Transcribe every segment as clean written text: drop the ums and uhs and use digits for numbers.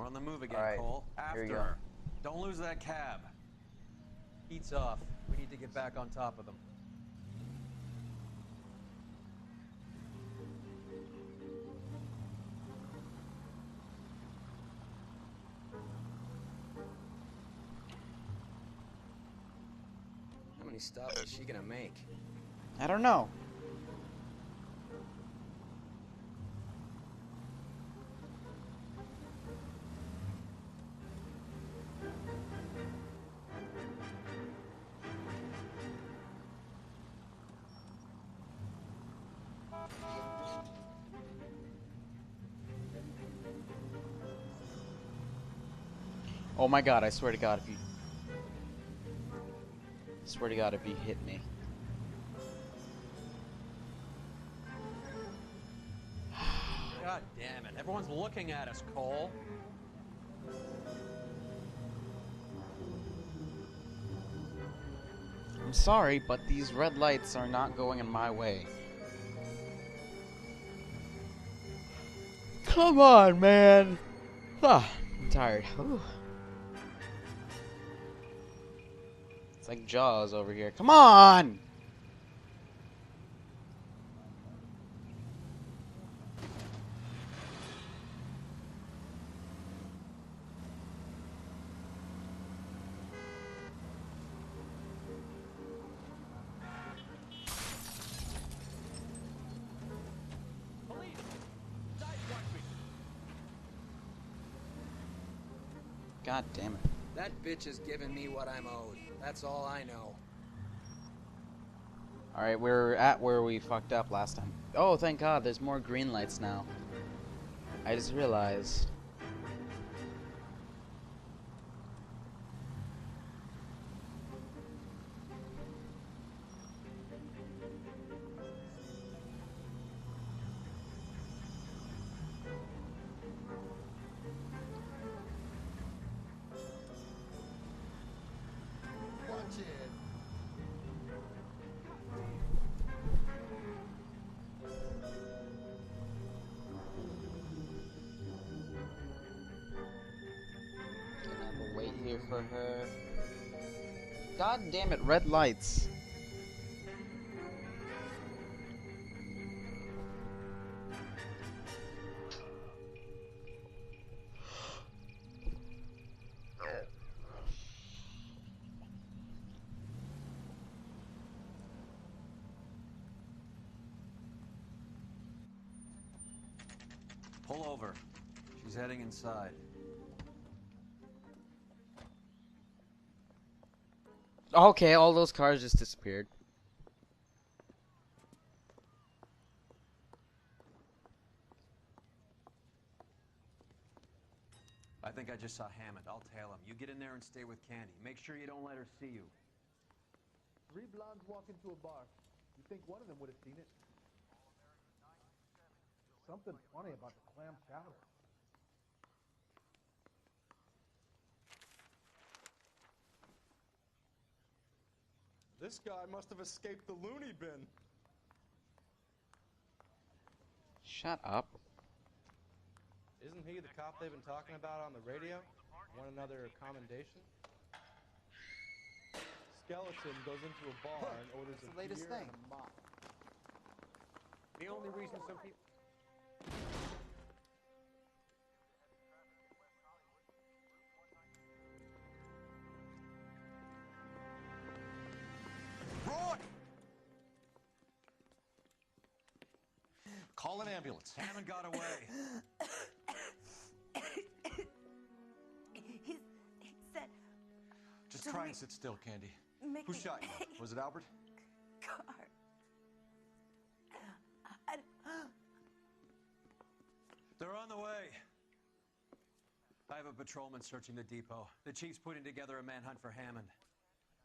on the move again, All right, Cole. here you After go. her. Don't lose that cab. Heat's off. We need to get back on top of them. How many stops is she gonna make? I don't know. Oh my god, I swear to god if you... Swear to god if you hit me. God damn it. Everyone's looking at us, Cole. I'm sorry, but these red lights are not going in my way. Come on, man! Ah, I'm tired. Whew. It's like Jaws over here. Come on! Police! Sidewalk me! God damn it. That bitch has given me what I'm owed. That's all I know. Alright, we're at where we fucked up last time. Oh, thank god, there's more green lights now. I just realized. Watch it. Gonna have to wait here for her. God damn it, red lights. Pull over. She's heading inside. Okay, all those cars just disappeared. I think I just saw Hammond. I'll tail him. You get in there and stay with Candy. Make sure you don't let her see you. 3 blondes walk into a bar. You think one of them would have seen it? Something funny about the clam chowder. This guy must have escaped the loony bin. Shut up. Isn't he the cop they've been talking about on the radio? Want another commendation? Skeleton goes into a bar and orders That's a the latest beer thing. and a mop. The only reason some people... Roy! Call an ambulance. Hammond got away. He said... Just Don't try make- and sit still, Candy. make Who me- shot you? Was it Albert? car. They're on the way. I have a patrolman searching the depot. The chief's putting together a manhunt for Hammond.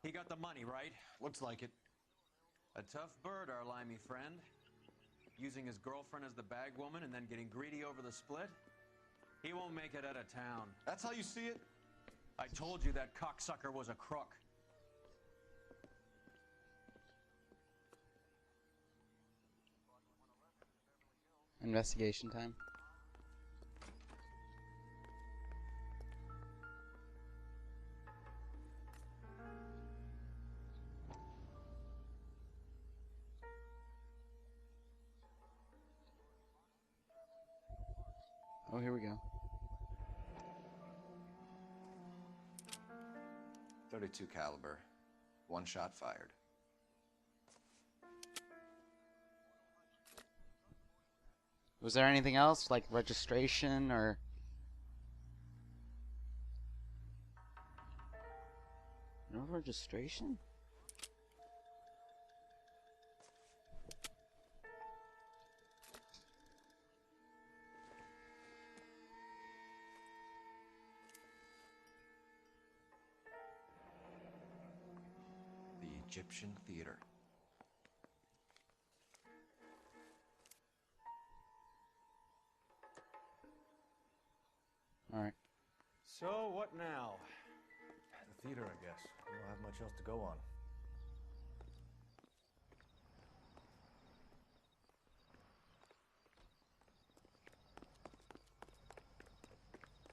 He got the money, right? Looks like it. A tough bird, our limey friend. Using his girlfriend as the bag woman and then getting greedy over the split. He won't make it out of town. That's how you see it? I told you that cocksucker was a crook. Investigation time. Oh, here we go. .32 caliber. One shot fired. Was there anything else, like registration or... No registration? The Egyptian Theater. Alright. So, what now? The theater, I guess. We don't have much else to go on.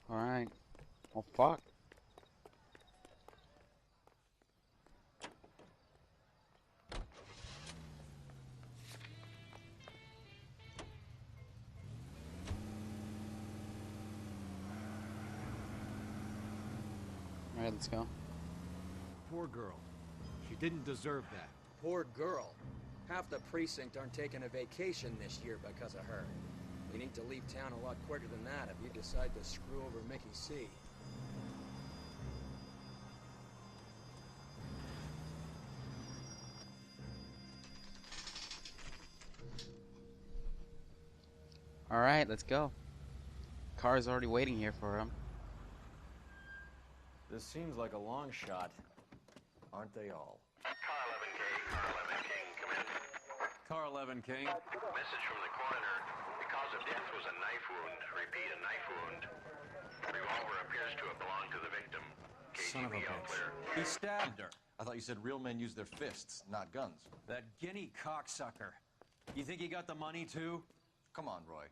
Alright. Well, fuck. Alright, let's go. Poor girl. She didn't deserve that. Poor girl. Half the precinct aren't taking a vacation this year because of her. We need to leave town a lot quicker than that if you decide to screw over Mickey C. Alright, let's go. Car's already waiting here for him. This seems like a long shot. Aren't they all? Car 11 King. Message from the coroner. The cause of death was a knife wound. Repeat, a knife wound. Revolver appears to have belonged to the victim. Son of a KGB all bitch. clear. He stabbed her. I thought you said real men use their fists, not guns. That guinea cocksucker. You think he got the money too? Come on, Roy.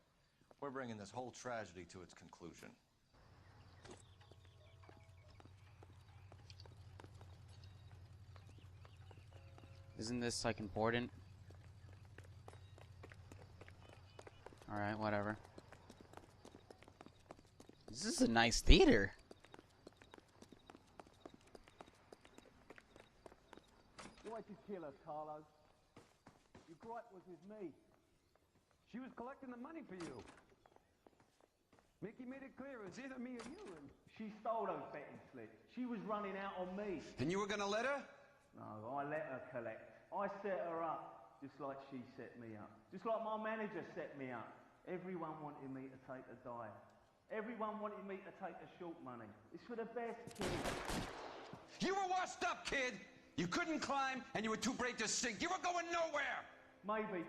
We're bringing this whole tragedy to its conclusion. Isn't this, like, important? Alright, whatever. This is a nice theater. Why'd you kill her, Carlo? Your gripe was with me. She was collecting the money for you. Mickey made it clear it was either me or you, and She stole those betting slips. She was running out on me. And you were gonna let her? No, I let her collect. I set her up, just like she set me up. Just like my manager set me up. Everyone wanted me to take a dive. Everyone wanted me to take the short money. It's for the best, kid. You were washed up, kid! You couldn't climb, and you were too brave to sink. You were going nowhere! Maybe,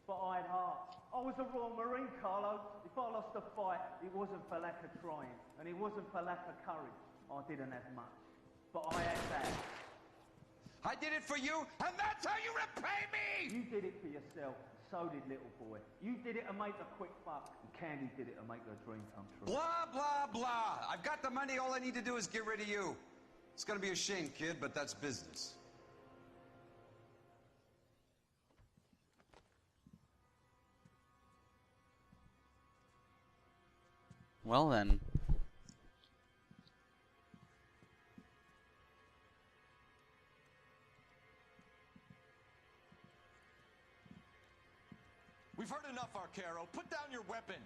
but I had heart. I was a Royal Marine, Carlo. If I lost a fight, it wasn't for lack of trying, and it wasn't for lack of courage. I didn't have much, but I had that. I did it for you, and that's how you repay me! You did it for yourself, so did little boy. You did it to make a quick buck, and Candy did it to make her dream come true. Blah, blah, blah. I've got the money. All I need to do is get rid of you. It's gonna be a shame, kid, but that's business. Well then. We've heard enough, Arcaro. Put down your weapon.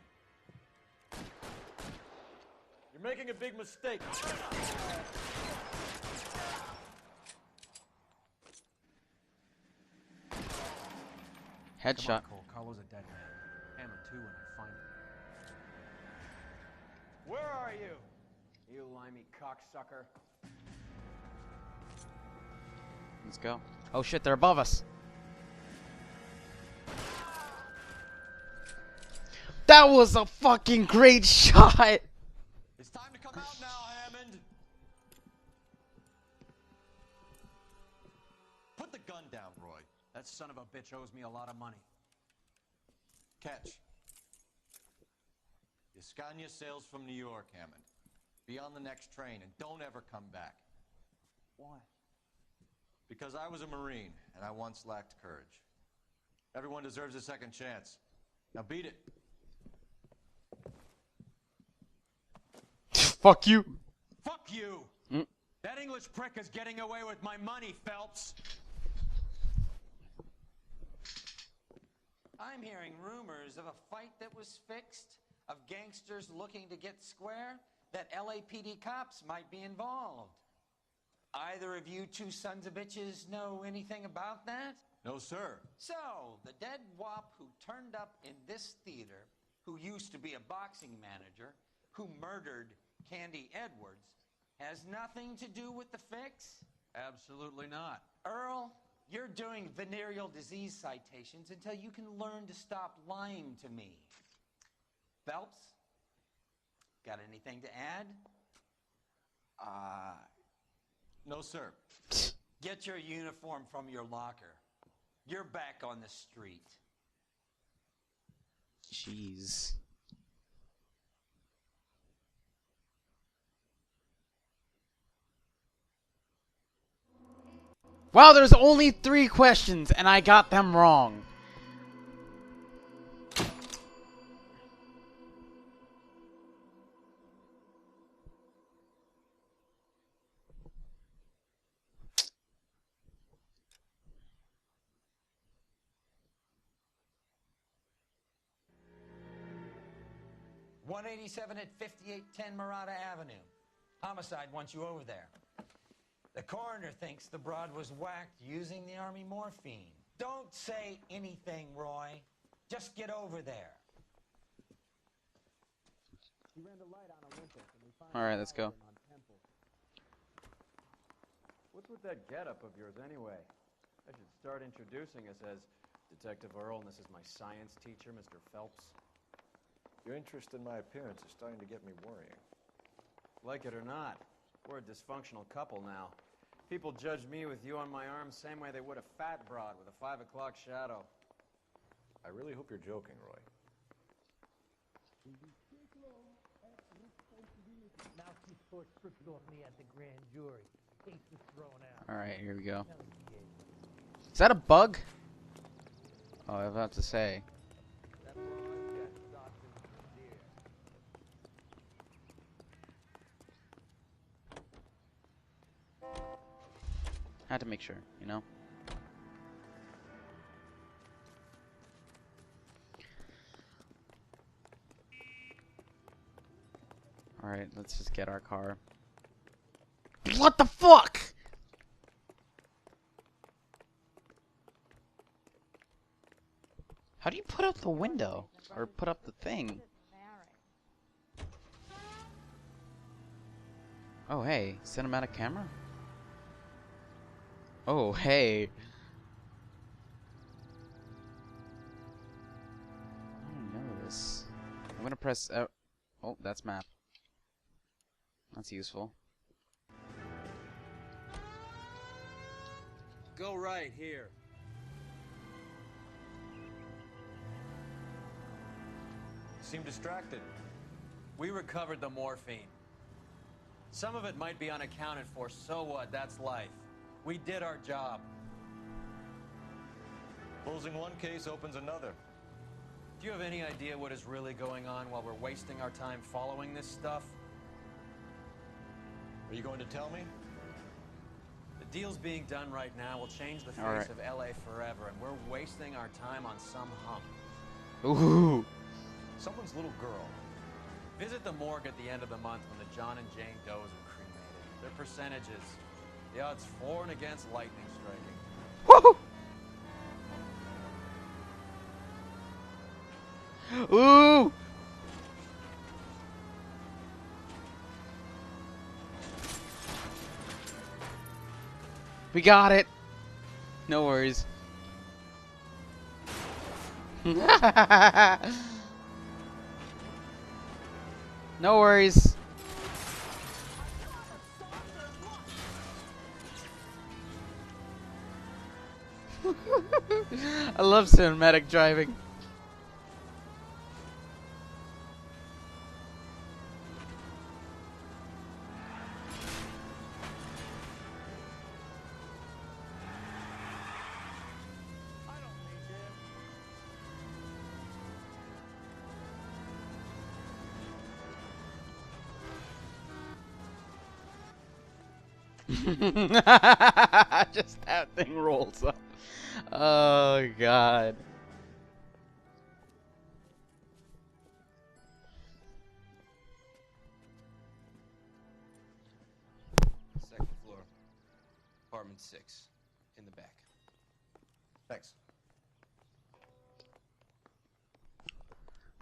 You're making a big mistake. Headshot. Cole. Carlo's a dead man. Hammond, too, when I find him. where are you? You limey cocksucker. Let's go. Oh shit, they're above us. That was a fucking great shot. It's time to come out now, Hammond. Put the gun down, Roy. That son of a bitch owes me a lot of money. Catch. The Scania sails from New York, Hammond. Be on the next train and don't ever come back. Why? Because I was a Marine and I once lacked courage. Everyone deserves a second chance. Now beat it. Fuck you. Fuck you! Mm. That English prick is getting away with my money, Phelps. I'm hearing rumors of a fight that was fixed, of gangsters looking to get square, that LAPD cops might be involved. Either of you two sons of bitches know anything about that? No, sir. So, the dead wop who turned up in this theater, who used to be a boxing manager, who murdered Candy Edwards, has nothing to do with the fix? Absolutely not. Earl, you're doing venereal disease citations until you can learn to stop lying to me. Phelps, got anything to add? No, sir. Get your uniform from your locker. You're back on the street. Jeez. Wow, there's only 3 questions and I got them wrong. .187 at 5810 Murata Avenue. Homicide wants you over there. The coroner thinks the broad was whacked using the army morphine. Don't say anything, Roy. Just get over there. Alright, let's go. What's with that getup of yours anyway? I should start introducing us as Detective Earl, and this is my science teacher, Mr. Phelps. Your interest in my appearance is starting to get me worrying. Like it or not, we're a dysfunctional couple now. People judge me with you on my arm same way they would a fat broad with a 5 o'clock shadow. I really hope you're joking, Roy. Now she forced stripped off me at the grand jury. Case was thrown out. Alright, here we go. Is that a bug? Oh, I was about to say. Had to make sure, you know? Alright, let's just get our car. What the fuck?! How do you put up the window? Or put up the thing? Oh, hey. Cinematic camera? Oh, hey. I don't know this. I'm gonna press... oh, that's map. That's useful. Go right here. Seem distracted. We recovered the morphine. Some of it might be unaccounted for, so what? That's life. We did our job. Closing one case opens another. Do you have any idea what is really going on while we're wasting our time following this stuff? Are you going to tell me? The deals being done right now will change the face of LA forever, and we're wasting our time on some hump. Ooh. Someone's little girl. Visit the morgue at the end of the month when the John and Jane Does are cremated. Their percentages. The odds for and against lightning striking. Woohoo! Ooh! We got it! No worries. No worries. I love cinematic driving. Just that thing rolls up. Oh, God. Second floor. Apartment 6. In the back. Thanks.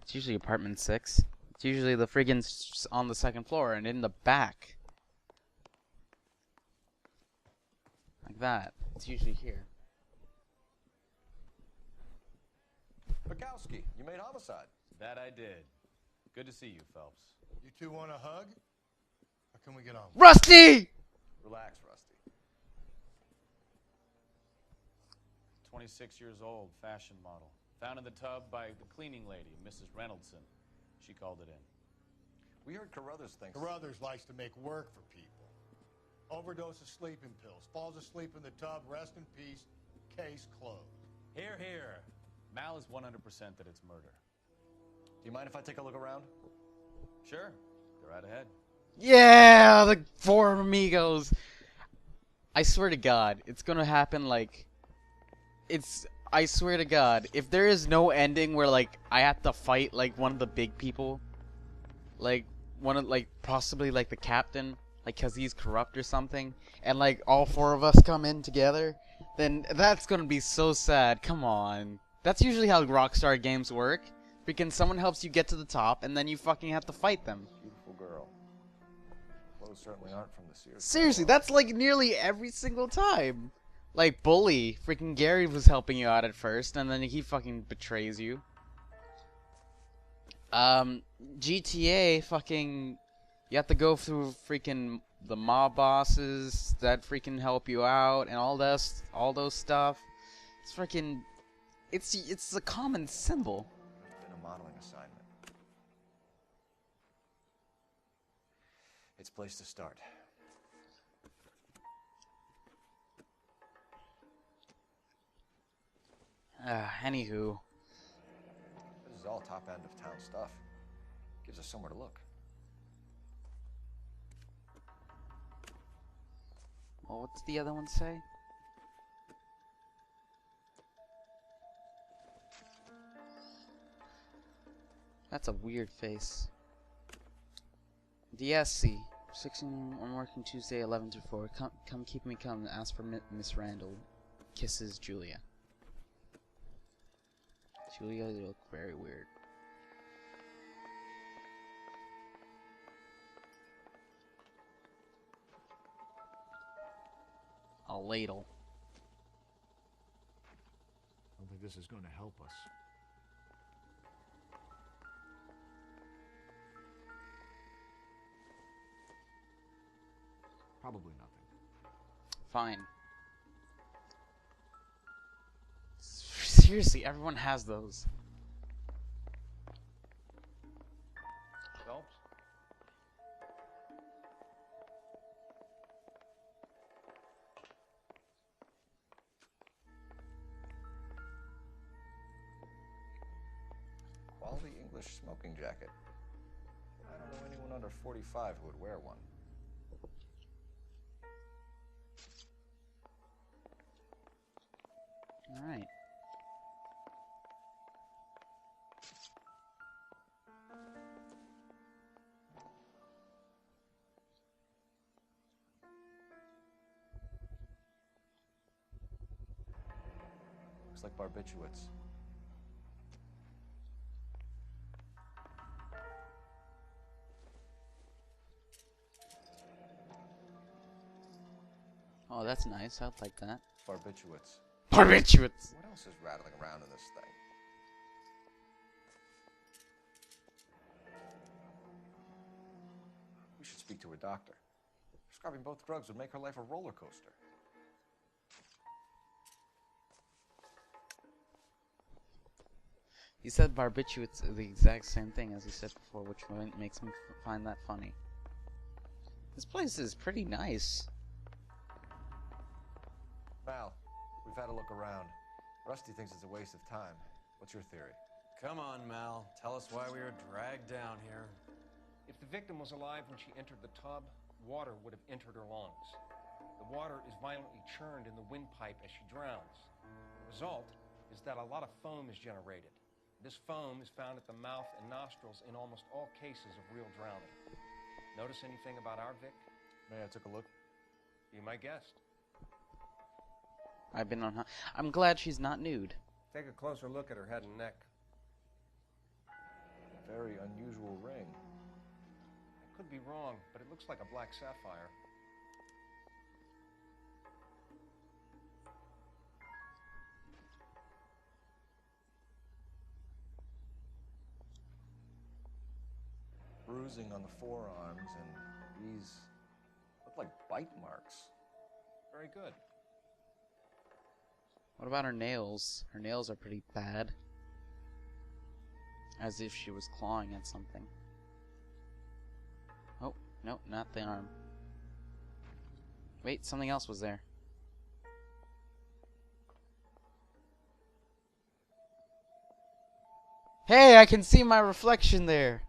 It's usually apartment 6. It's usually the friggin' on the second floor and in the back. Like that. It's usually here. Bukowski, you made homicide. That I did. Good to see you, Phelps. You two want a hug? Or can we get on? Rusty! Relax, Rusty. 26 years old, fashion model. Found in the tub by the cleaning lady, Mrs. Reynoldson. She called it in. We heard Carruthers thinks... Carruthers likes to make work for people. Overdose of sleeping pills. Falls asleep in the tub. Rest in peace. Case closed. Here, here. Mal is 100% that it's murder. Do you mind if I take a look around? Sure. Go right ahead. Yeah, the four amigos. I swear to God, it's gonna happen like... I swear to God, if there is no ending where, like, I have to fight, like, one of the big people, like, possibly, like, the captain, like, cause he's corrupt or something, and, like, all four of us come in together, then that's gonna be so sad. Come on. That's usually how Rockstar games work. Freaking someone helps you get to the top, and then you fucking have to fight them. Beautiful girl. Clothes certainly aren't from the Sears. Seriously, that's, like, nearly every single time. Like, Bully, freaking Gary was helping you out at first, and then he fucking betrays you. GTA, fucking, you have to go through freaking the mob bosses that freaking help you out, and all those stuff. It's freaking, it's a common symbol. It's been a modeling assignment. It's a place to start. Anywho. This is all top end of town stuff. Gives us somewhere to look. Well, what's the other one say? That's a weird face. DSC. 16, I'm working Tuesday 11 to 4. Come keep me calm. Ask for Miss Randall. Kisses, Julia. Julia, you look very weird. A ladle. I don't think this is going to help us. Probably nothing. Fine. Seriously, everyone has those. Phelps? Quality English smoking jacket. I don't know anyone under 45 who would wear one. Alright. Looks like barbiturates. Oh, that's nice. I'd like that. Barbiturates. Barbiturates! What else is rattling around in this thing? We should speak to her doctor. Prescribing both drugs would make her life a roller coaster. He said barbiturates are the exact same thing as he said before, which makes me find that funny. This place is pretty nice. Mal, we've had a look around. Rusty thinks it's a waste of time. What's your theory? Come on, Mal. Tell us why we were dragged down here. If the victim was alive when she entered the tub, water would have entered her lungs. The water is violently churned in the windpipe as she drowns. The result is that a lot of foam is generated. This foam is found at the mouth and nostrils in almost all cases of real drowning. Notice anything about our Vic? May I took a look? Be my guest. I've been on. I'm glad she's not nude. Take a closer look at her head and neck. Very unusual ring. I could be wrong, but it looks like a black sapphire. Bruising on the forearms, and these look like bite marks. Very good. What about her nails? Her nails are pretty bad. As if she was clawing at something. Oh, no, not the arm. Wait, something else was there. Hey, I can see my reflection there!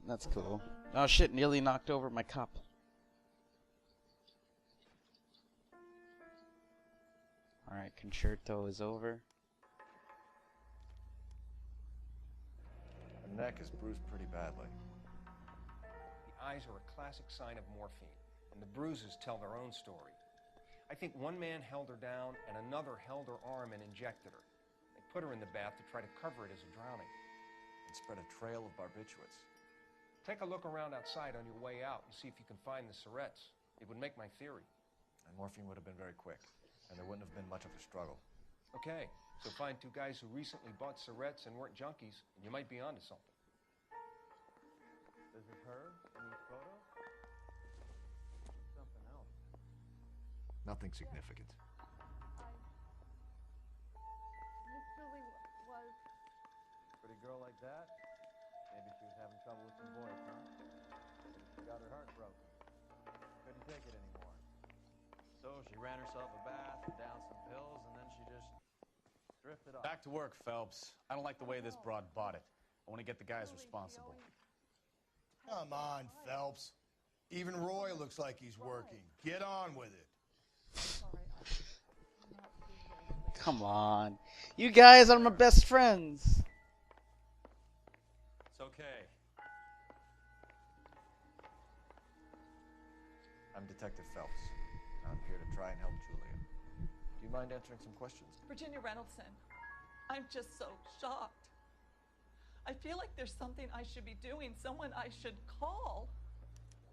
That's cool. Oh shit, nearly knocked over my cup. Alright, concerto is over. Her neck is bruised pretty badly. The eyes are a classic sign of morphine, and the bruises tell their own story. I think one man held her down and another held her arm and injected her. They put her in the bath to try to cover it as a drowning. And spread a trail of barbiturates. Take a look around outside on your way out and see if you can find the syrettes. It would make my theory. And morphine would have been very quick, and there wouldn't have been much of a struggle. Okay, so find two guys who recently bought syrettes and weren't junkies, and you might be onto something. Is it her in these photos? Something else. Nothing significant. Miss Julie was... Pretty girl like that? Maybe she was having trouble with some boys, huh? Maybe she got her heart broken. Couldn't take it anymore. So she ran herself a bath and down some pills, and then she just drifted off. Back to work, Phelps. I don't like the way this broad bought it. I want to get the guys responsible. Come on, Phelps. Even Roy looks like he's working. Get on with it. Come on. You guys are my best friends. It's okay. I'm Detective Phelps. I'm here to try and help Julia. Do you mind answering some questions? Virginia Reynoldson, I'm just so shocked. I feel like there's something I should be doing, someone I should call.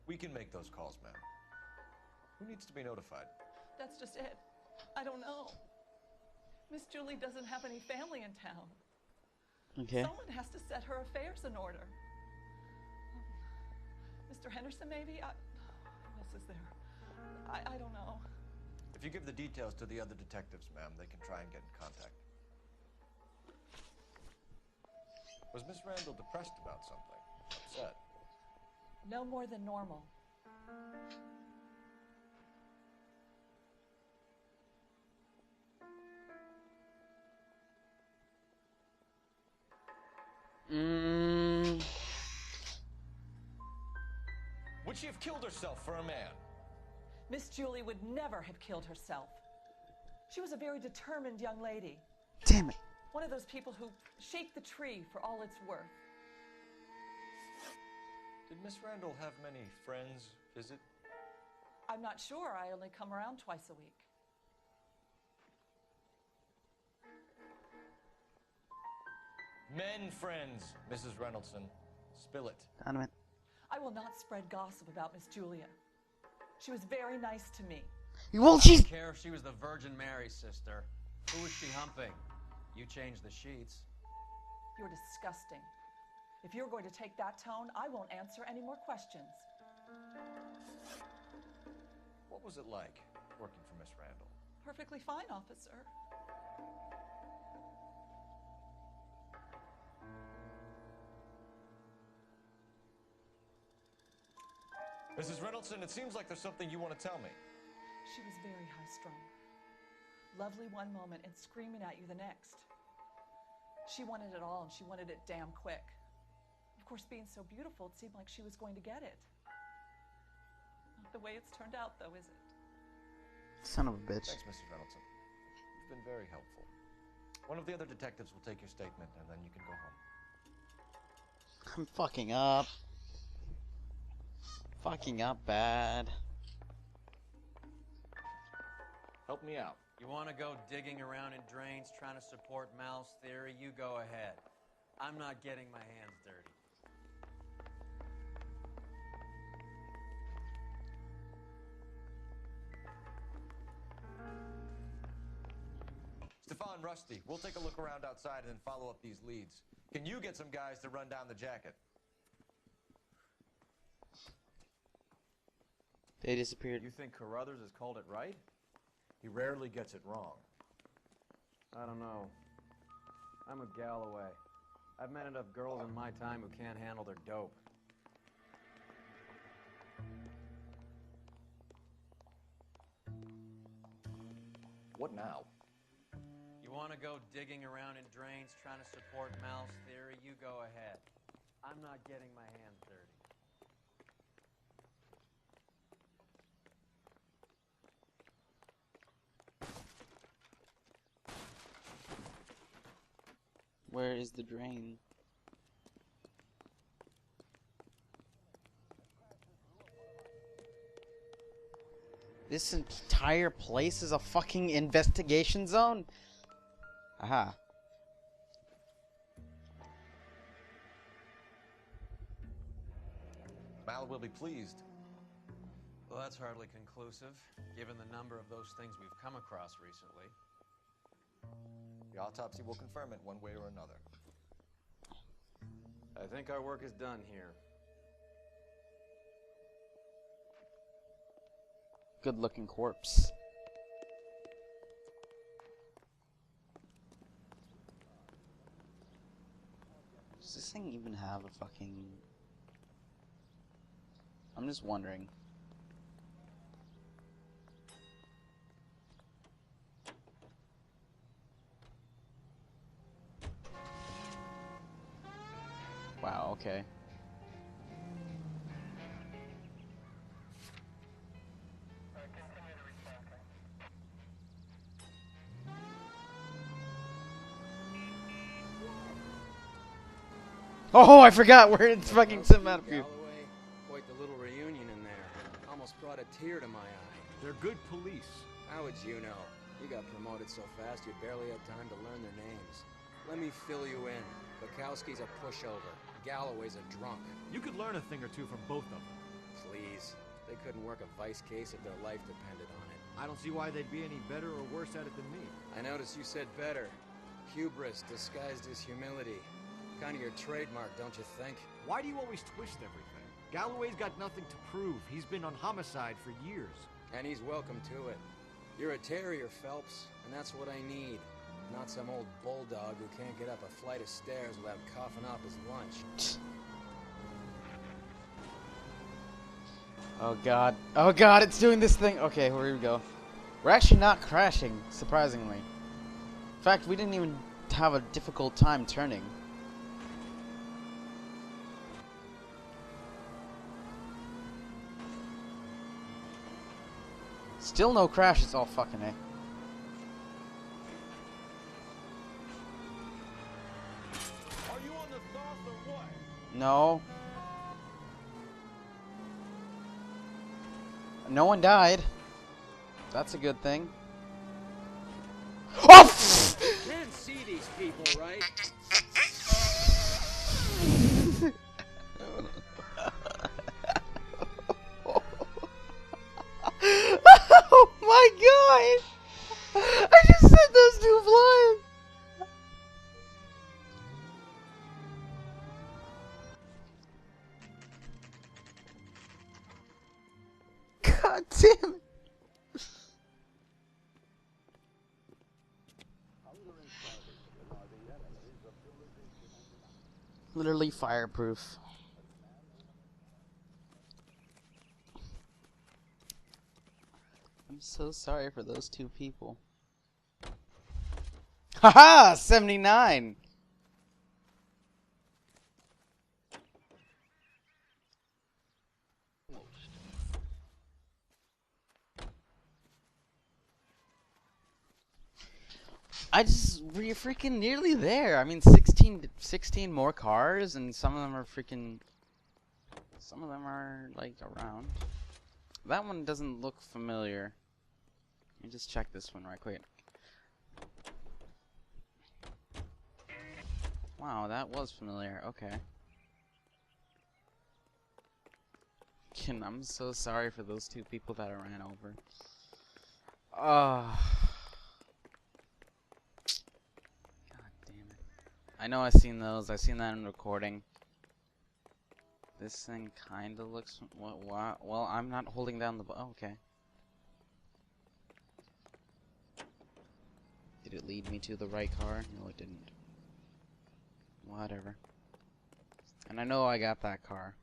We can make those calls, ma'am. Who needs to be notified? That's just it. I don't know. Miss Julie doesn't have any family in town. Okay. Someone has to set her affairs in order. Mr. Henderson, maybe? Who else is there? I don't know. If you give the details to the other detectives, ma'am, they can try and get in contact. Was Miss Randall depressed about something? Upset? No more than normal. Would she have killed herself for a man? Miss Julie would never have killed herself. She was a very determined young lady. Damn it. One of those people who shake the tree for all it's worth. Did Miss Randall have many friends visit? I'm not sure. I only come around twice a week. Men friends, Mrs. Reynoldson. Spill it. Donovan. I will not spread gossip about Miss Julia. She was very nice to me. Well, I she's... don't care if she was the Virgin Mary, sister. Who was she humping? You changed the sheets. You're disgusting. If you're going to take that tone, I won't answer any more questions. What was it like working for Miss Randall? Perfectly fine, officer. Mrs. Reynoldson, it seems like there's something you want to tell me. She was very high-strung. Lovely one moment and screaming at you the next. She wanted it all, and she wanted it damn quick. Of course, being so beautiful, it seemed like she was going to get it. Not the way it's turned out, though, is it? Son of a bitch. Thanks, Mrs. Reynolds. You've been very helpful. One of the other detectives will take your statement, and then you can go home. I'm fucking up. Fucking up bad. Help me out. You want to go digging around in drains trying to support Mal's theory? You go ahead. I'm not getting my hands dirty. Stefan, Rusty, we'll take a look around outside and then follow up these leads. Can you get some guys to run down the jacket? They disappeared. You think Carruthers has called it right? He rarely gets it wrong. I don't know. I'm a Galloway. I've met enough girls in my time who can't handle their dope. What now? You want to go digging around in drains trying to support Mal's theory? You go ahead. I'm not getting my hands dirty. Where is the drain? This entire place is a fucking investigation zone? Aha. Mal will be pleased. Well, that's hardly conclusive, given the number of those things we've come across recently. The autopsy will confirm it one way or another. I think our work is done here. Good looking corpse. Does this thing even have a fucking... I'm just wondering. Wow, okay. Oh, I forgot where it's fucking cinematic view. Galloway, quite the little reunion in there. Almost brought a tear to my eye. They're good police. How would you know? You got promoted so fast you barely had time to learn their names. Let me fill you in. Bukowski's a pushover. Galloway's a drunk. You could learn a thing or two from both of them. Please. They couldn't work a vice case if their life depended on it. I don't see why they'd be any better or worse at it than me. I noticed you said better. Hubris disguised as humility. Kind of your trademark, don't you think? Why do you always twist everything? Galloway's got nothing to prove. He's been on homicide for years. And he's welcome to it. You're a terrier, Phelps, and that's what I need. Not some old bulldog who can't get up a flight of stairs without coughing up his lunch. Oh god. Oh god, it's doing this thing. Okay, here we go. We're actually not crashing, surprisingly. In fact, we didn't even have a difficult time turning. Still no crashes. Oh, fucking A. Are you on the sauce or what? No. No one died. That's a good thing. Oh! You can't see these people, right? Oh my god! I just said those two flying. God damn it! Literally fireproof. I'm so sorry for those two people. Haha! 79! we're freaking nearly there. I mean, 16 more cars, and some of them are like around. That one doesn't look familiar. Let me just check this one right quick. Wow, that was familiar. Okay. I'm so sorry for those two people that I ran over. God damn it. I know I've seen those. I've seen that in recording. This thing kinda looks... Well, I'm not holding down the... Oh, okay. Did it lead me to the right car? No, it didn't. Whatever. And I know I got that car.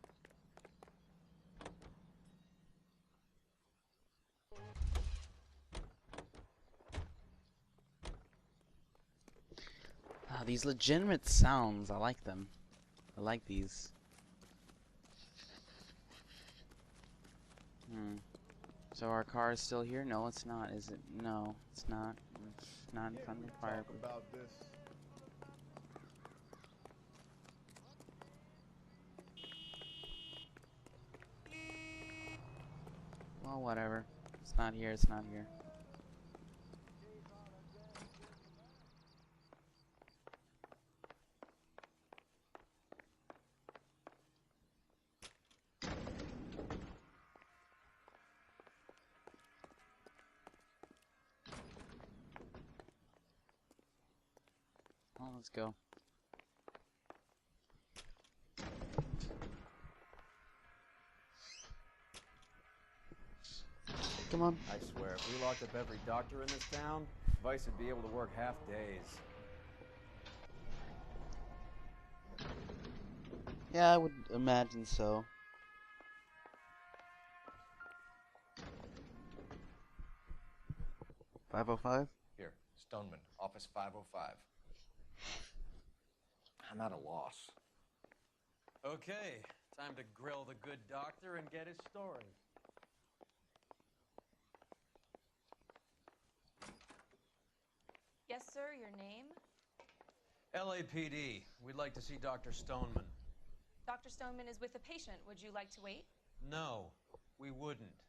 These legitimate sounds, I like them. I like these. So our car is still here? No, it's not, is it? No, it's not. It's not in front of the fire. About this. Well, whatever. It's not here, it's not here. Well, let's go. Come on. I swear, if we locked up every doctor in this town, Vice would be able to work half days. Yeah, I would imagine so. $505? Here, Stoneman, office 505. I'm at a loss. Okay, time to grill the good doctor and get his story. Yes, sir, your name? LAPD. We'd like to see Dr. Stoneman. Dr. Stoneman is with a patient. Would you like to wait? No, we wouldn't.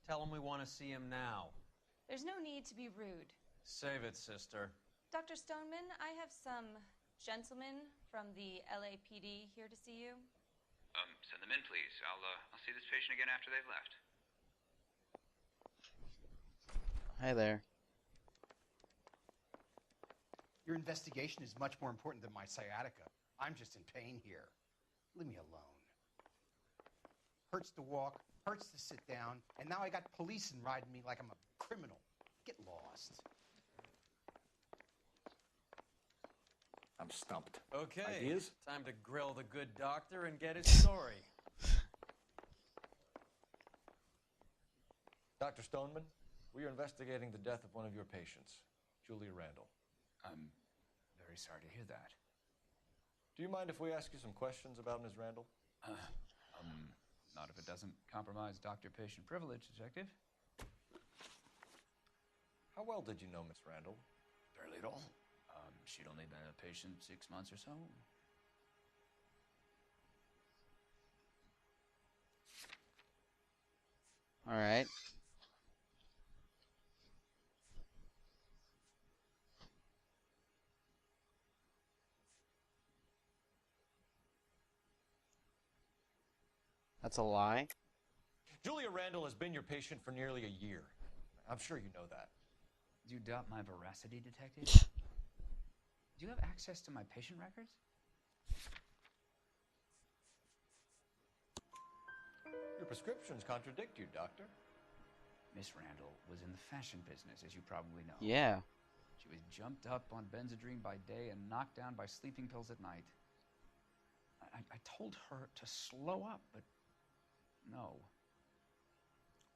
Tell him we want to see him now. There's no need to be rude. Save it, sister. Dr. Stoneman, I have some gentlemen from the LAPD here to see you. Send them in, please. I'll see this patient again after they've left. Hi there. Your investigation is much more important than my sciatica. I'm just in pain here. Leave me alone. Hurts to walk, hurts to sit down, and now I got policemen riding me like I'm a criminal. Get lost. I'm stumped. Okay, Ideas? time to grill the good doctor and get his story. Dr. Stoneman, we are investigating the death of one of your patients, Julia Randall. I'm very sorry to hear that. Do you mind if we ask you some questions about Ms. Randall? Not if it doesn't compromise doctor-patient privilege, Detective. How well did you know Miss Randall? Barely at all. She'd only been a patient 6 months or so. All right. That's a lie. Julia Randall has been your patient for nearly a year. I'm sure you know that. Do you doubt my veracity, Detective? Do you have access to my patient records? Your prescriptions contradict you, Doctor. Miss Randall was in the fashion business, as you probably know. Yeah. She was jumped up on Benzedrine by day and knocked down by sleeping pills at night. I told her to slow up, but no.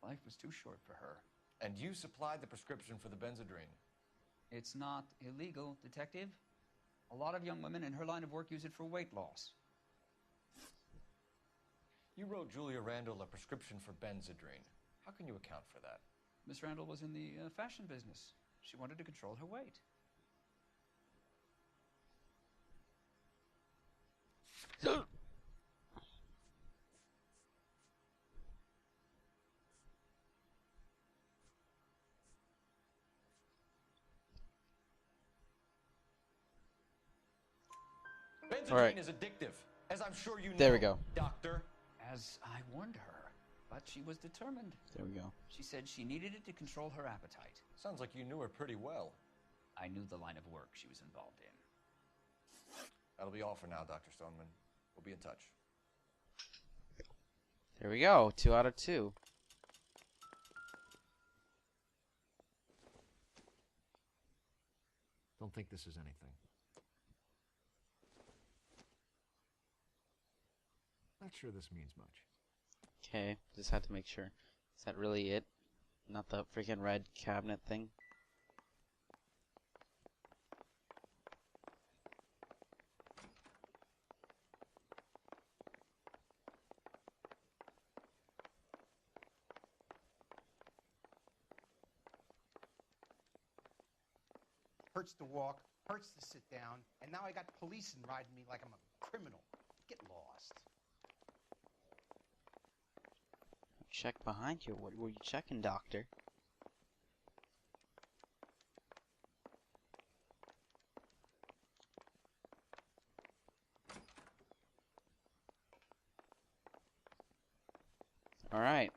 Life was too short for her. And you supplied the prescription for the Benzedrine. It's not illegal, Detective. A lot of young women in her line of work use it for weight loss. You wrote Julia Randall a prescription for Benzedrine. How can you account for that? Miss Randall was in the fashion business. She wanted to control her weight. Benzodrine All right. is addictive, as I'm sure you know. There we go. Doctor. As I warned her, but she was determined. There we go. She said she needed it to control her appetite. Sounds like you knew her pretty well. I knew the line of work she was involved in. That'll be all for now, Dr. Stoneman. We'll be in touch. There we go. 2 out of 2. Don't think this is anything. Not sure this means much. Okay, just had to make sure. Is that really it? Not the freaking red cabinet thing? Hurts to walk, hurts to sit down, and now I got policemen riding me like I'm a criminal. Get lost. Check behind you. What were you checking, doctor? All right.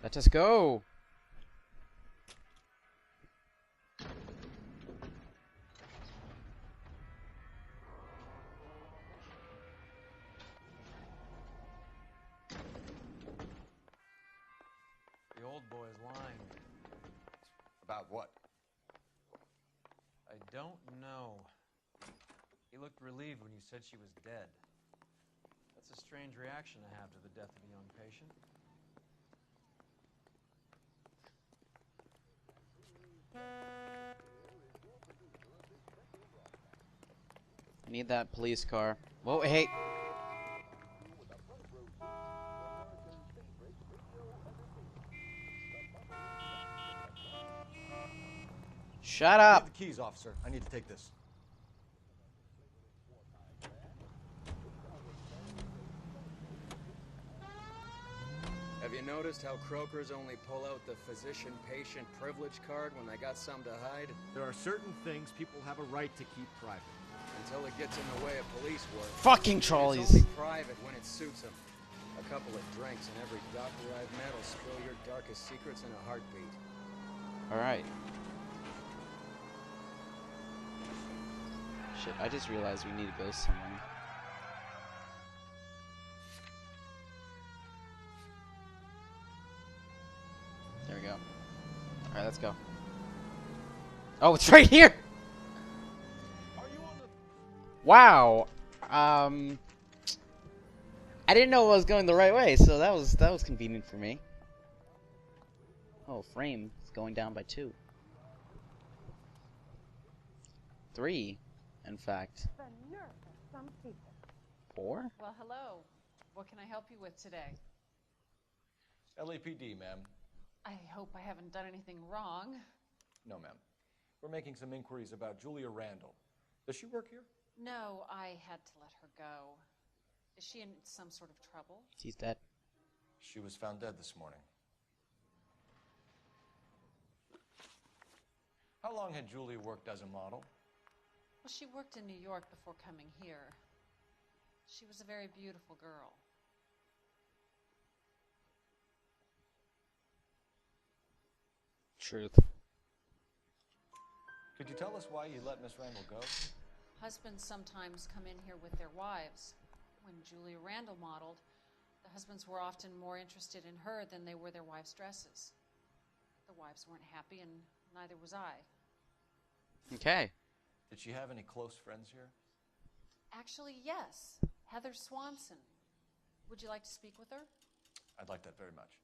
Let us go. The old boy is lying. About what? I don't know. He looked relieved when you said she was dead. That's a strange reaction to have to the death of a young patient. I need that police car. Whoa, hey. Shut up. Give the keys, officer. I need to take this. Have you noticed how Croakers only pull out the physician-patient privilege card when they got something to hide? There are certain things people have a right to keep private. Until it gets in the way of police work. Fucking trolleys. It's only private when it suits them. A couple of drinks and every doctor I've met will spill your darkest secrets in a heartbeat. Alright. Shit, I just realized we need to go somewhere. There we go. Alright, let's go. Oh, it's right here! Wow. I didn't know I was going the right way, so that was convenient for me. Oh, frame is going down by 2. 3, in fact. The nerve of some people. 4? Well, hello. What can I help you with today? LAPD, ma'am. I hope I haven't done anything wrong. No, ma'am. We're making some inquiries about Julia Randall. Does she work here? No, I had to let her go. Is she in some sort of trouble? She's dead. She was found dead this morning. How long had Julia worked as a model? Well, she worked in New York before coming here. She was a very beautiful girl. Truth. Could you tell us why you let Miss Randall go? Husbands sometimes come in here with their wives. When Julia Randall modeled, the husbands were often more interested in her than they were their wives' dresses. The wives weren't happy, and neither was I. Okay. Did she have any close friends here? Actually, yes. Heather Swanson. Would you like to speak with her? I'd like that very much.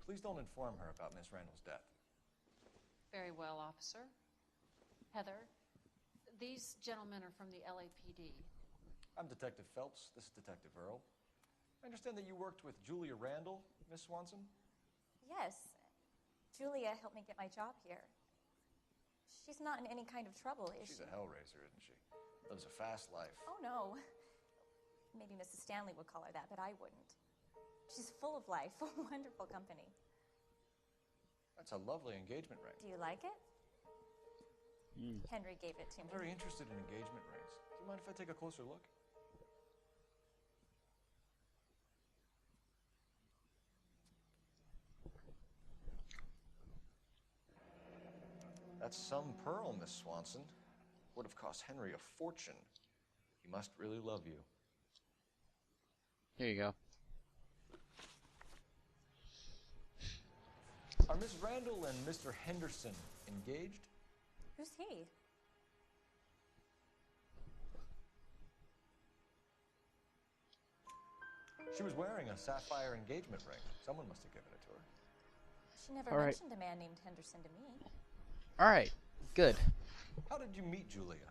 Please don't inform her about Miss Randall's death. Very well, officer. Heather, these gentlemen are from the LAPD. I'm Detective Phelps. This is Detective Earl. I understand that you worked with Julia Randall, Miss Swanson? Yes. Julia helped me get my job here. She's not in any kind of trouble, is She's she? a hellraiser, isn't she? Lives a fast life. Oh, no. Maybe Mrs. Stanley would call her that, but I wouldn't. She's full of life, wonderful company. That's a lovely engagement ring. Do you like it? Henry gave it to I'm me. very interested in engagement rings. Do you mind if I take a closer look? That's some pearl, Miss Swanson. Would have cost Henry a fortune. He must really love you. Here you go. Are Miss Randall and Mr. Henderson engaged? Who's he? She was wearing a sapphire engagement ring. Someone must have given it to her. She never All right. mentioned a man named Henderson to me. Alright, good. How did you meet Julia?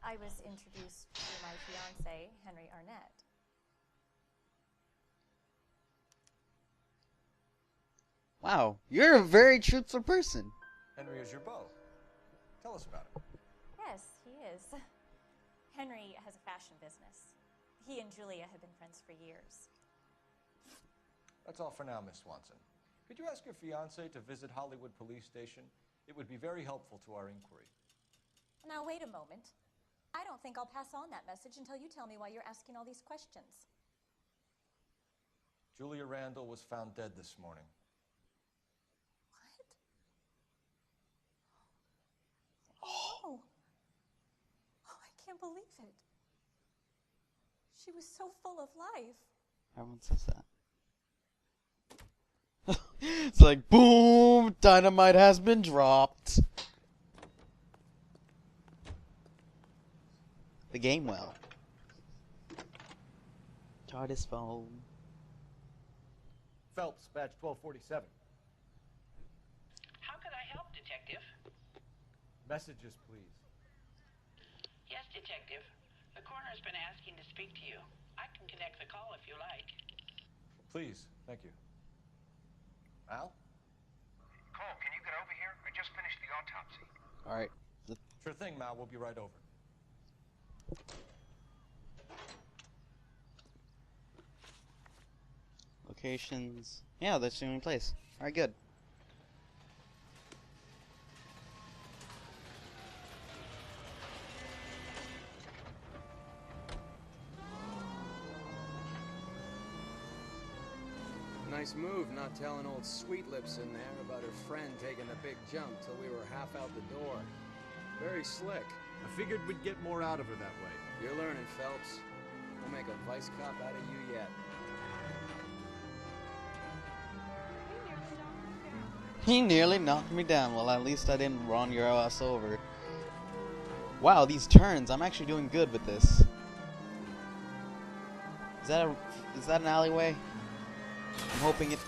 I was introduced to my fiancé, Henry Arnett. Wow, you're a very truthful person. Henry is your beau. Tell us about it. Yes, he is. Henry has a fashion business. He and Julia have been friends for years. That's all for now, Miss Swanson. Could you ask your fiancé to visit Hollywood Police Station? It would be very helpful to our inquiry. Now, wait a moment. I don't think I'll pass on that message until you tell me why you're asking all these questions. Julia Randall was found dead this morning. Oh, I can't believe it. She was so full of life. Everyone says that. It's like, boom, dynamite has been dropped. The game well. TARDIS phone. Phelps, badge 1247. How can I help, Detective? Messages, please. Yes, Detective. The coroner's been asking to speak to you. I can connect the call if you like. Please, thank you. Al? Cole, can you get over here? I just finished the autopsy. Alright. Sure thing, Mal. We'll be right over. Locations. Yeah, that's the only place. Alright, good. Nice move not telling old Sweet Lips in there about her friend taking a big jump till we were half out the door. Very slick. I figured we'd get more out of her that way. You're learning, Phelps. We'll make a vice cop out of you yet. He nearly knocked me down. Well, at least I didn't run your ass over. Wow, these turns. I'm actually doing good with this. Is that an alleyway? I'm hoping it...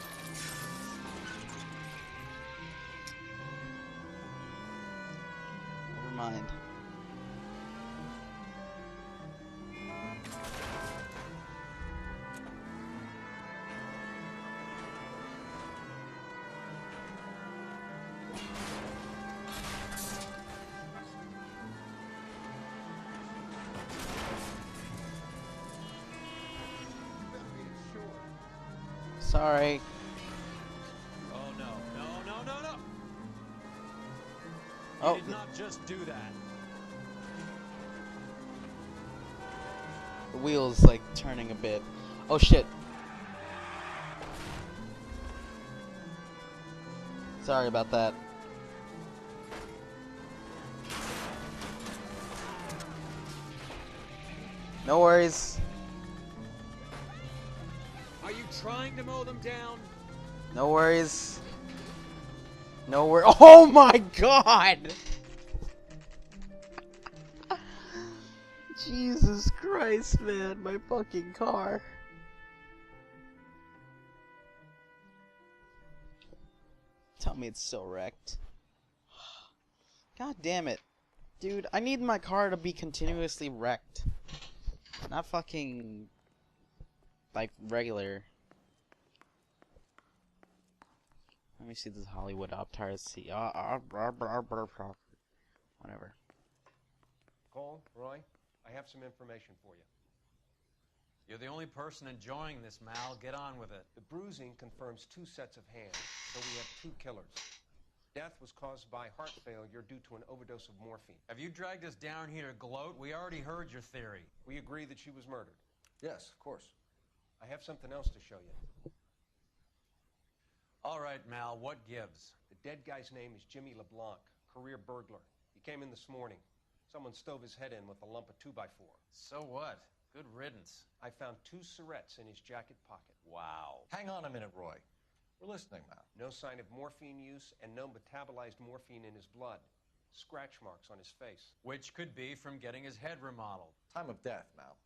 Never mind. Sorry. Oh, no. No, no, no, no! Oh. You did not just do that. The wheel's like turning a bit. Oh shit. Sorry about that. No worries. Are you trying to mow them down? No worries. No worries. Oh my god! Jesus Christ, man. My fucking car. Tell me it's so wrecked. God damn it. Dude, I need my car to be continuously wrecked. Not fucking... like, regular. Let me see this Hollywood up tire. See. Whatever. Cole, Roy, I have some information for you. You're the only person enjoying this, Mal. Get on with it. The bruising confirms 2 sets of hands, so we have 2 killers. Death was caused by heart failure due to an overdose of morphine. Have you dragged us down here to gloat? We already heard your theory. We agree that she was murdered. Yes, of course. I have something else to show you. All right, Mal, what gives? The dead guy's name is Jimmy LeBlanc, career burglar. He came in this morning. Someone stove his head in with a lump of 2x4. So what? Good riddance. I found 2 cigarettes in his jacket pocket. Wow. Hang on a minute, Roy. We're listening, Mal. No sign of morphine use and no metabolized morphine in his blood. Scratch marks on his face. Which could be from getting his head remodeled. Time of death, Mal.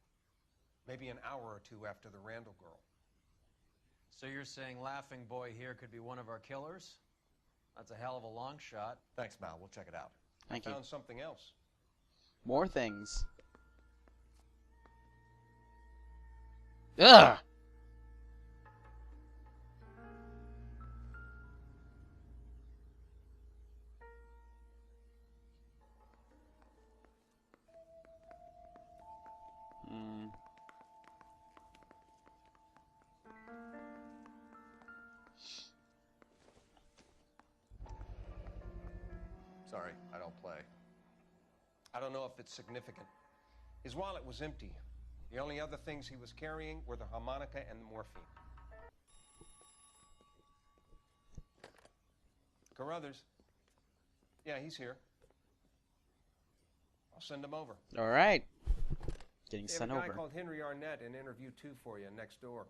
Maybe an hour or 2 after the Randall girl. So you're saying Laughing Boy here could be one of our killers? That's a hell of a long shot. Thanks, Mal. We'll check it out. Thank you. Found something else. More things. Ugh! Sorry, I don't play. I don't know if it's significant. His wallet was empty. The only other things he was carrying were the harmonica and the morphine. Carruthers. Yeah, he's here. I'll send him over. All right. Getting They sent have a guy over. called Henry Arnett in interview 2 for you next door.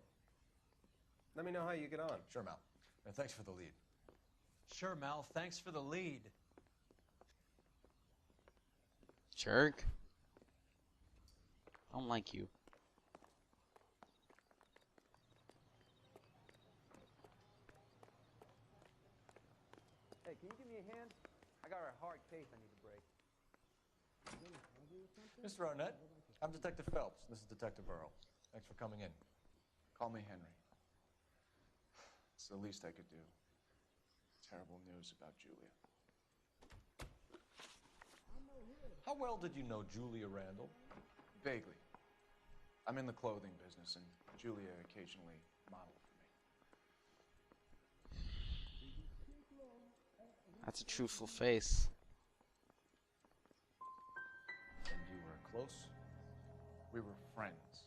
Let me know how you get on. Sure, Mal. And thanks for the lead. Sure, Mal. Thanks for the lead. Jerk. I don't like you. Hey, can you give me a hand? I got a hard case I need to break. Mr. Arnett, I'm Detective Phelps. This is Detective Earl. Thanks for coming in. Call me Henry. It's the least I could do. Terrible news about Julia. How well did you know Julia Randall? Vaguely. I'm in the clothing business, and Julia occasionally modeled for me. That's a truthful face. And you were close? We were friends.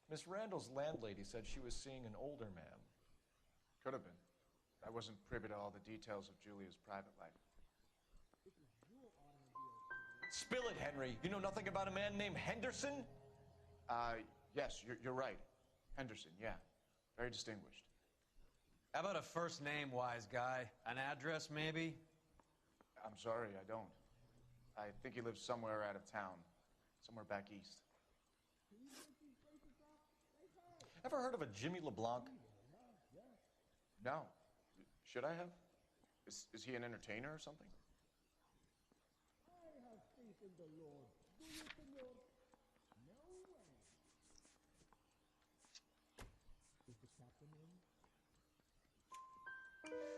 Miss Randall's landlady said she was seeing an older man. Could have been. I wasn't privy to all the details of Julia's private life. Spill it, Henry. You know nothing about a man named Henderson? Yes, you're right. Henderson, yeah. Very distinguished. How about a first name, wise guy? An address, maybe? I'm sorry, I don't. I think he lives somewhere out of town. Somewhere back east. Ever heard of a Jimmy LeBlanc? No. Should I have? Is he an entertainer or something?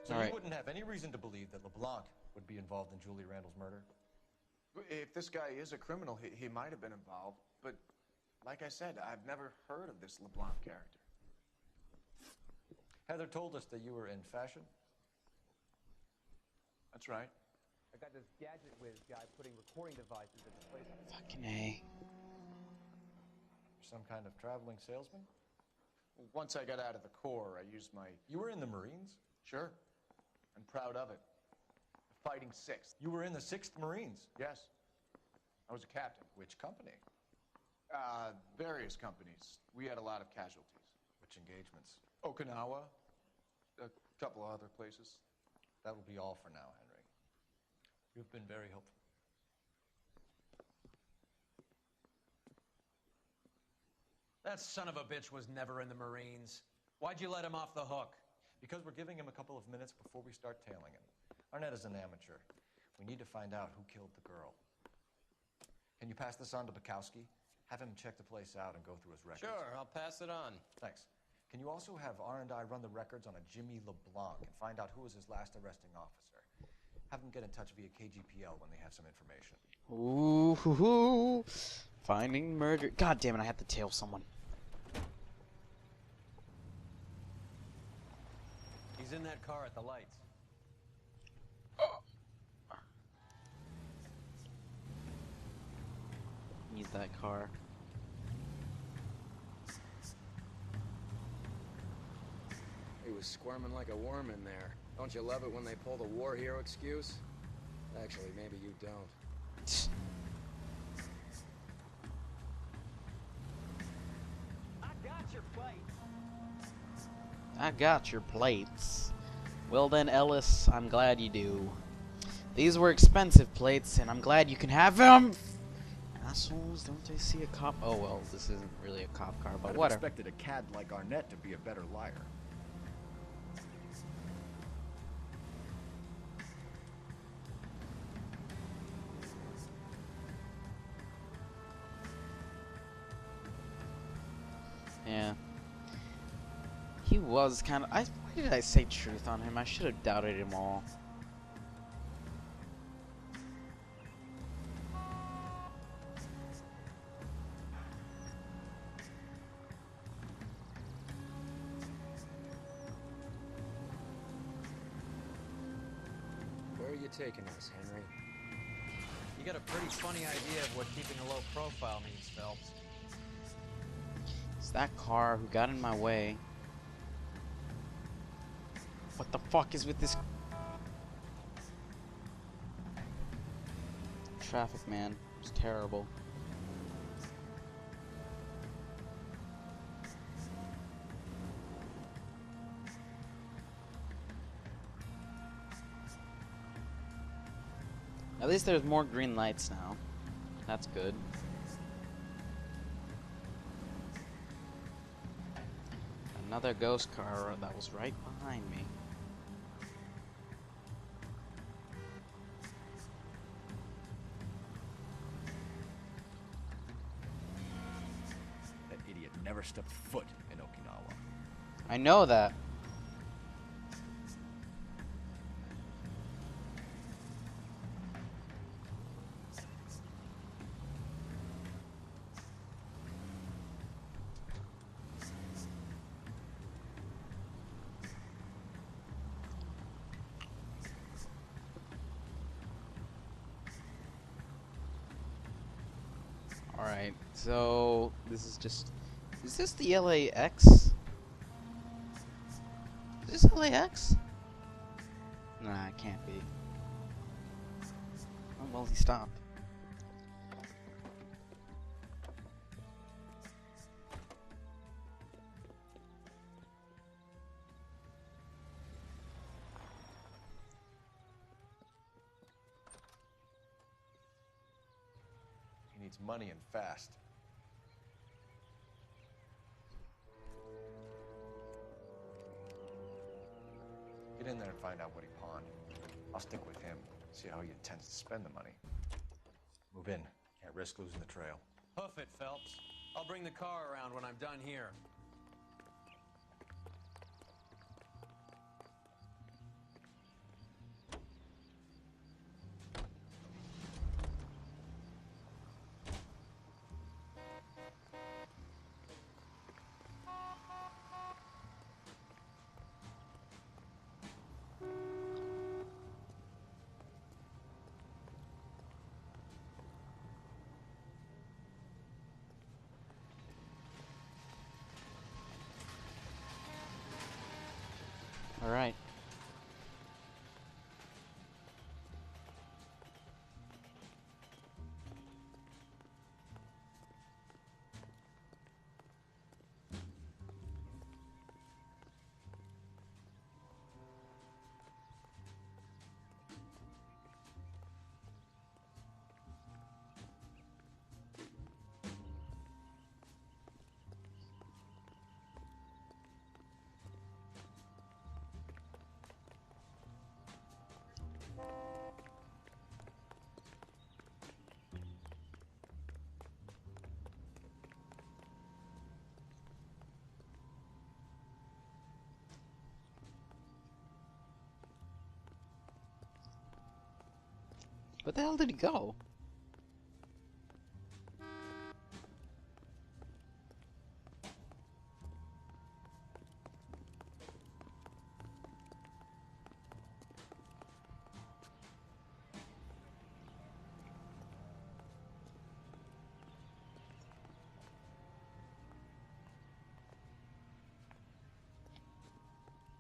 So All you right. wouldn't have any reason to believe that LeBlanc would be involved in Julia Randall's murder? If this guy is a criminal, he might have been involved. But like I said, I've never heard of this LeBlanc character. Heather told us that you were in fashion. That's right. I got this gadget whiz guy putting recording devices at the place. Fucking A. Some kind of traveling salesman? Once I got out of the Corps, I used my... You were in the Marines? Sure. I'm proud of it. Fighting 6th. You were in the 6th Marines? Yes. I was a captain. Which company? Various companies. We had a lot of casualties. Which engagements? Okinawa. A couple of other places. That will be all for now, Henry. You've been very helpful. That son of a bitch was never in the Marines. Why'd you let him off the hook? Because we're giving him a couple of minutes before we start tailing him. Arnett is an amateur. We need to find out who killed the girl. Can you pass this on to Bukowski? Have him check the place out and go through his records. Sure, I'll pass it on. Thanks. Can you also have R&I run the records on a Jimmy LeBlanc and find out who was his last arresting officer? Have them get in touch via KGPL when they have some information. Ooh, hoo, hoo. Finding murder. God damn it! I have to tail someone. He's in that car at the lights. Need that car. He was squirming like a worm in there. Don't you love it when they pull the war hero excuse? Actually, maybe you don't. I got your plates. I got your plates. Well then, Ellis, I'm glad you do. These were expensive plates, and I'm glad you can have them. Assholes, don't they see a cop? Oh well, this isn't really a cop car, but I'd have whatever. expected a cad like Arnett to be a better liar. Yeah. He was kind of... why did I say truth on him? I should have doubted him all. Where are you taking us, Henry? You got a pretty funny idea of what keeping a low profile means, Phelps. It's that car who got in my way. What the fuck is with this traffic, man? It's terrible. At least there's more green lights now. That's good. Another ghost car that was right behind me. That idiot never stepped foot in Okinawa. I know that. Alright, so this is just... is this the LAX? Is this LAX? Nah, it can't be. Oh, well, he stopped. He needs money and fast. Get in there and find out what he pawned. I'll stick with him, see how he intends to spend the money. Move in. Can't risk losing the trail. Hoof it, Phelps. I'll bring the car around when I'm done here. Where the hell did he go?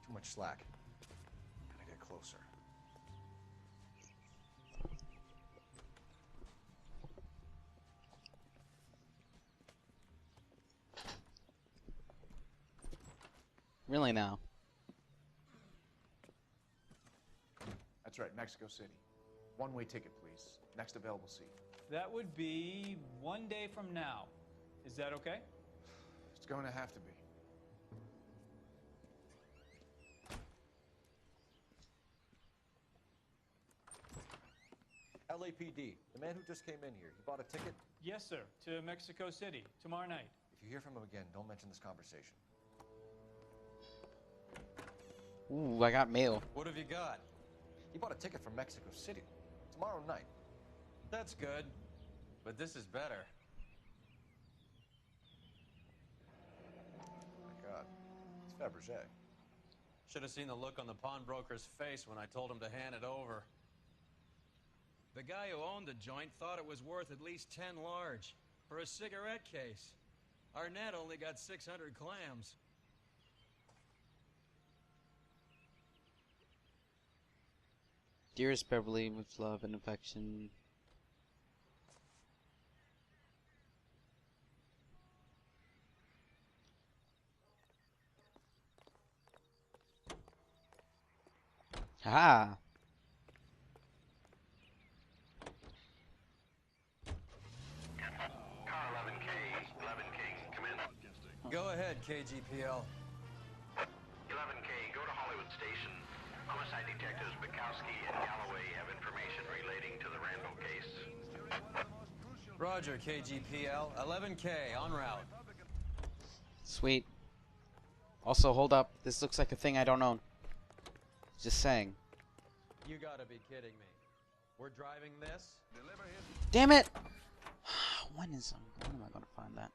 Too much slack. Gotta get closer. Really now? That's right, Mexico City. One-way ticket, please. Next available seat. That would be 1 day from now. Is that okay? It's going to have to be. LAPD, the man who just came in here, he bought a ticket? Yes, sir. To Mexico City, tomorrow night. If you hear from him again, don't mention this conversation. Ooh, I got mail. What have you got? He bought a ticket from Mexico City. Tomorrow night. That's good. But this is better. Oh my God. It's Fabergé. Should have seen the look on the pawnbroker's face when I told him to hand it over. The guy who owned the joint thought it was worth at least 10 large for a cigarette case. Arnett only got 600 clams. Dearest Beverly, with love and affection. Ah. Car 11K, come in. Go ahead, KGPL. 11K, go to Hollywood Station. Homicide detectives Bukowski and Galloway have information relating to the Randall case. Roger, KGPL. 11K, en route. Sweet. Also, hold up. This looks like a thing I don't own. Just saying. You gotta be kidding me. We're driving this? Damn it! When am I gonna find that?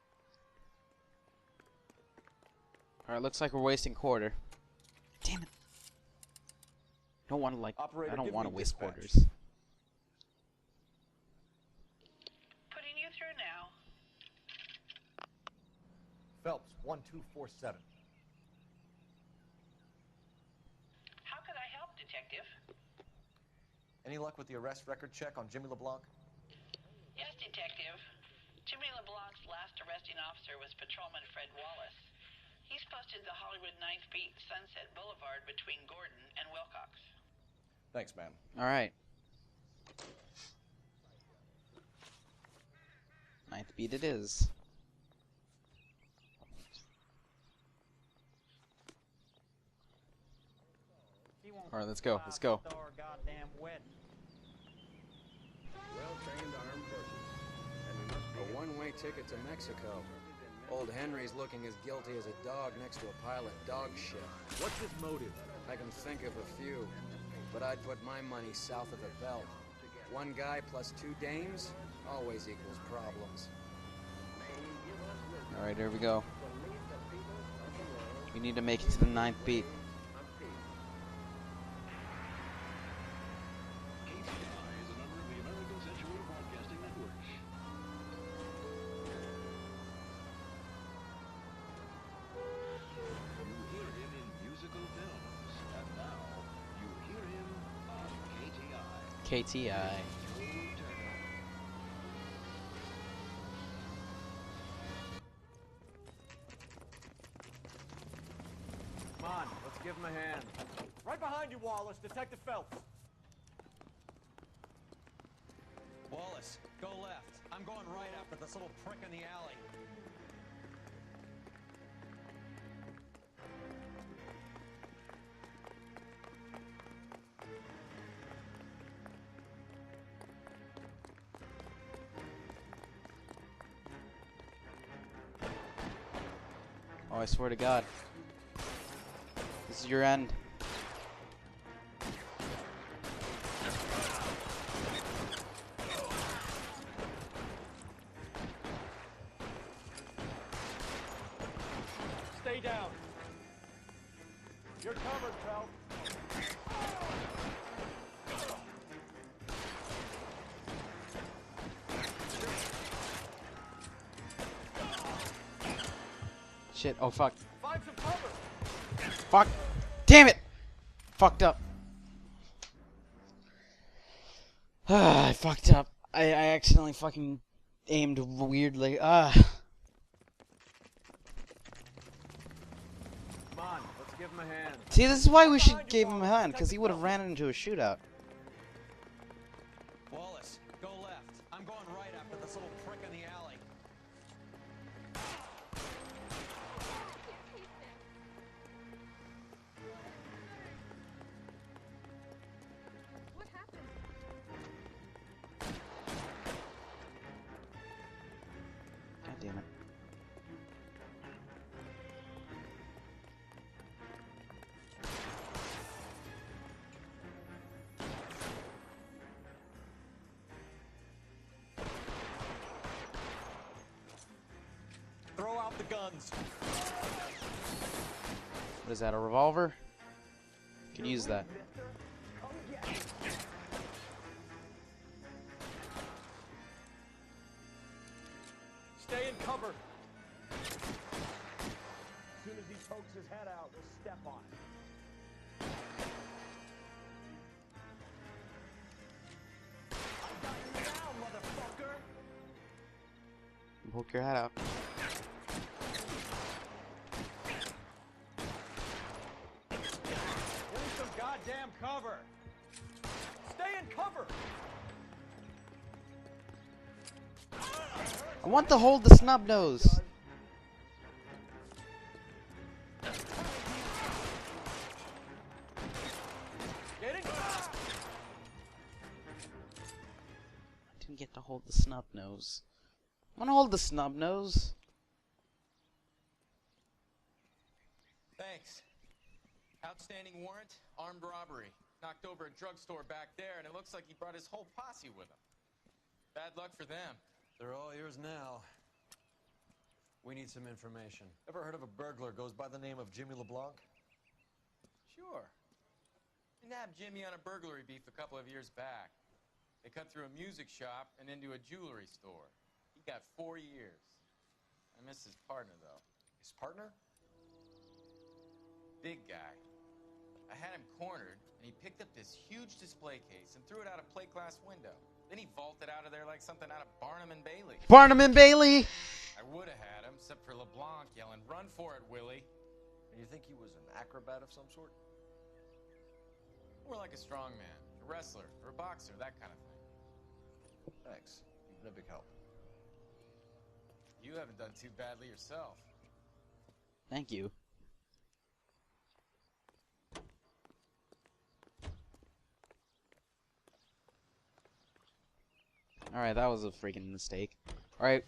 Alright, looks like we're wasting quarter. Damn it. I don't want to Operator, I don't give want to me waste dispatch. quarters. Putting you through now. Phelps, 1247. How could I help, Detective? Any luck with the arrest record check on Jimmy LeBlanc? Yes, Detective. Jimmy LeBlanc's last arresting officer was Patrolman Fred Wallace. He's posted the Hollywood 9th Beat Sunset Boulevard between Gordon and Wilcox. Thanks, man. Alright. Ninth beat it is. Alright, let's go. Let's go. Well-trained armed forces. A one-way ticket to Mexico. Old Henry's looking as guilty as a dog next to a pile of dog shit. What's his motive? I can think of a few, but I'd put my money south of the belt. One guy plus 2 dames always equals problems. Alright, here we go. We need to make it to the 9th beat. KTI. Come on, let's give him a hand. Right behind you, Wallace. Detective Phelps. Wallace, go left. I'm going right after this little prick in the alley. Oh, I swear to God. This is your end. down. You're covered, pal. Shit, oh fuck. Find some cover. Fuck. Damn it! Fucked up. I fucked up. I accidentally fucking aimed weirdly. Come on, let's give him a hand. See, this is why we should give him a hand, because he would have ran into a shootout. Wallace, go left. I'm going right after this little prick in the alley. What happened? God damn it. Throw out the guns. What is that, a revolver? Could use that. Stay in cover. As soon as he pokes his head out, we'll step on it. I got you now, motherfucker! Poke your head out. Give me some goddamn cover! Stay in cover! I want to hold the snub nose. Get in. I didn't get to hold the snub nose. I want to hold the snub nose. Thanks. Outstanding warrant, armed robbery. Knocked over a drugstore back there, and it looks like he brought his whole posse with him. Bad luck for them. They're all yours now. We need some information. Ever heard of a burglar goes by the name of Jimmy LeBlanc? Sure. We nabbed Jimmy on a burglary beef a couple of years back. They cut through a music shop and into a jewelry store. He got 4 years. I miss his partner, though. His partner? Big guy. I had him cornered, and he picked up this huge display case and threw it out a plate glass window. Then he vaulted out of there like something out of Barnum and Bailey. Barnum and Bailey! I would have had him, except for LeBlanc yelling, "Run for it, Willie!" And you think he was an acrobat of some sort? More like a strongman, a wrestler, or a boxer, that kind of thing. Thanks. You've been a big help. You haven't done too badly yourself. Thank you. Alright, that was a freaking mistake. Alright.